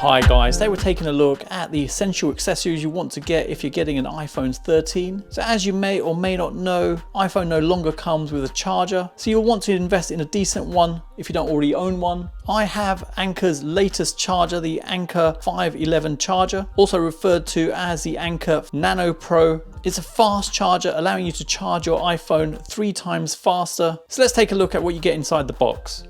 Hi guys, today we're taking a look at the essential accessories you want to get if you're getting an iPhone 13. So as you may or may not know, iPhone no longer comes with a charger, so you'll want to invest in a decent one if you don't already own one. I have Anker's latest charger, the Anker 511 charger, also referred to as the Anker Nano Pro. It's a fast charger allowing you to charge your iPhone 3 times faster. So let's take a look at what you get inside the box.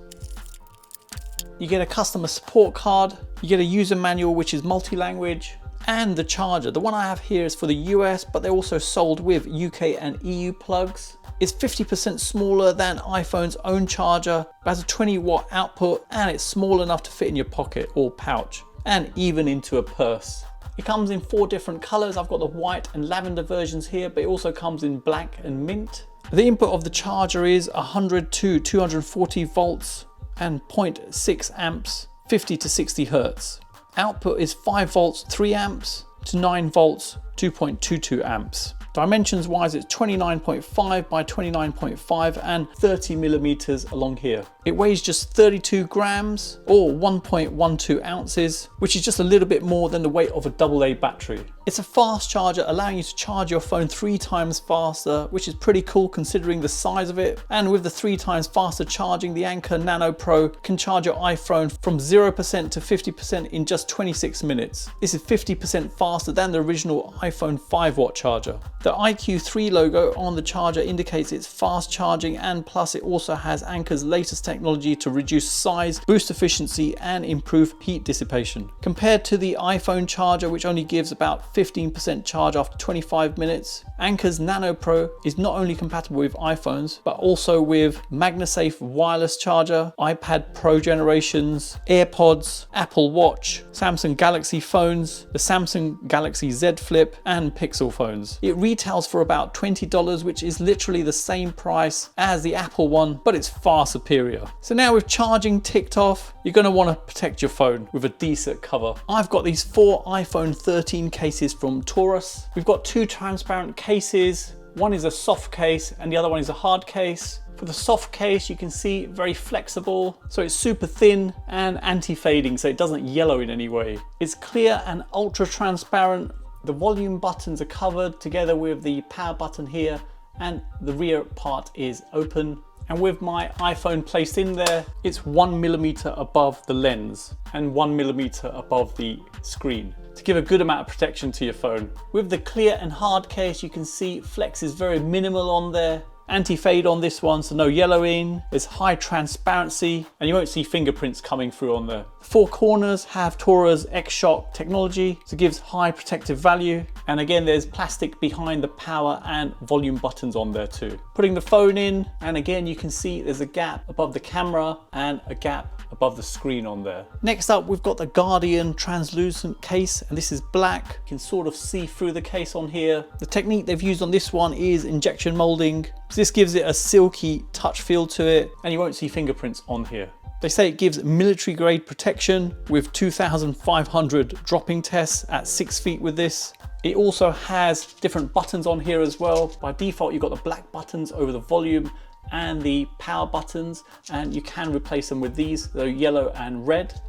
You get a customer support card, you get a user manual which is multi-language, and the charger. The one I have here is for the US, but they're also sold with UK and EU plugs. It's 50% smaller than iPhone's own charger, but has a 20-watt output, and it's small enough to fit in your pocket or pouch, and even into a purse. It comes in 4 different colors. I've got the white and lavender versions here, but it also comes in black and mint. The input of the charger is 100 to 240 volts, and 0.6 amps, 50 to 60 hertz. Output is 5 volts, 3 amps to 9 volts, 2.22 amps. Dimensions wise, it's 29.5 by 29.5 and 30 millimeters along here. It weighs just 32 grams or 1.12 ounces, which is just a little bit more than the weight of a AA battery. It's a fast charger allowing you to charge your phone 3 times faster, which is pretty cool considering the size of it. And with the 3 times faster charging, the Anker Nano Pro can charge your iPhone from 0% to 50% in just 26 minutes. This is 50% faster than the original iPhone 5-watt charger. The IQ3 logo on the charger indicates it's fast charging, and plus it also has Anker's latest technology to reduce size, boost efficiency and improve heat dissipation. Compared to the iPhone charger, which only gives about 15% charge after 25 minutes, Anker's Nano Pro is not only compatible with iPhones, but also with MagnaSafe wireless charger, iPad Pro generations, AirPods, Apple Watch, Samsung Galaxy phones, the Samsung Galaxy Z Flip and Pixel phones. It retails for about $20, which is literally the same price as the Apple one, but it's far superior. So now with charging ticked off, you're going to want to protect your phone with a decent cover. I've got these 4 iPhone 13 cases from Torras. We've got 2 transparent cases. One is a soft case and the other one is a hard case. For the soft case, you can see very flexible, so it's super thin and anti-fading, so it doesn't yellow in any way. It's clear and ultra transparent. The volume buttons are covered together with the power button here, and the rear part is open. And with my iPhone placed in there, it's 1 millimeter above the lens and 1 millimeter above the screen to give a good amount of protection to your phone. With the clear and hard case, you can see flex is very minimal on there. Anti-fade on this one, so no yellowing. There's high transparency and you won't see fingerprints coming through on there. The 4 corners have Torras X-Shock technology, so it gives high protective value. And again, there's plastic behind the power and volume buttons on there too. Putting the phone in, and again, you can see there's a gap above the camera and a gap above the screen on there. Next up, we've got the Guardian translucent case, and this is black. You can sort of see through the case on here. The technique they've used on this one is injection molding. So this gives it a silky touch feel to it, and you won't see fingerprints on here. They say it gives military grade protection with 2,500 dropping tests at 6 feet with this. It also has different buttons on here as well. By default, you've got the black buttons over the volume and the power buttons, and you can replace them with these. They're yellow and red,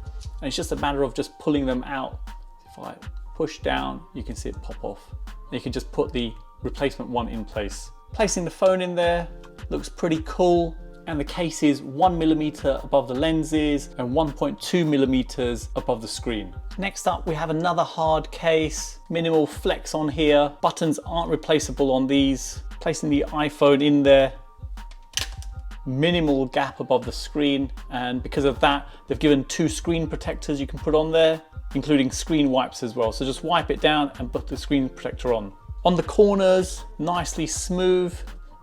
and it's just a matter of just pulling them out. If I push down, you can see it pop off. And you can just put the replacement one in place. Placing the phone in there looks pretty cool, and the case is 1 millimeter above the lenses and 1.2 millimeters above the screen. Next up, we have another hard case, minimal flex on here. Buttons aren't replaceable on these. Placing the iPhone in there, minimal gap above the screen, and because of that, they've given 2 screen protectors you can put on there, including screen wipes as well. So just wipe it down and put the screen protector on. On the corners, nicely smooth,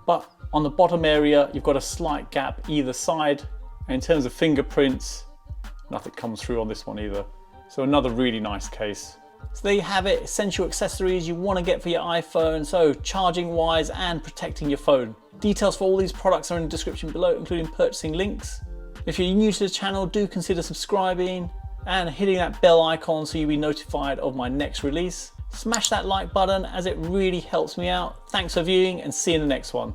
but on the bottom area, you've got a slight gap either side. And in terms of fingerprints, nothing comes through on this one either. So another really nice case. So there you have it, essential accessories you want to get for your iPhone, so charging wise and protecting your phone. Details for all these products are in the description below, including purchasing links. If you're new to the channel, do consider subscribing and hitting that bell icon so you'll be notified of my next release. Smash that like button as it really helps me out. Thanks for viewing and see you in the next one.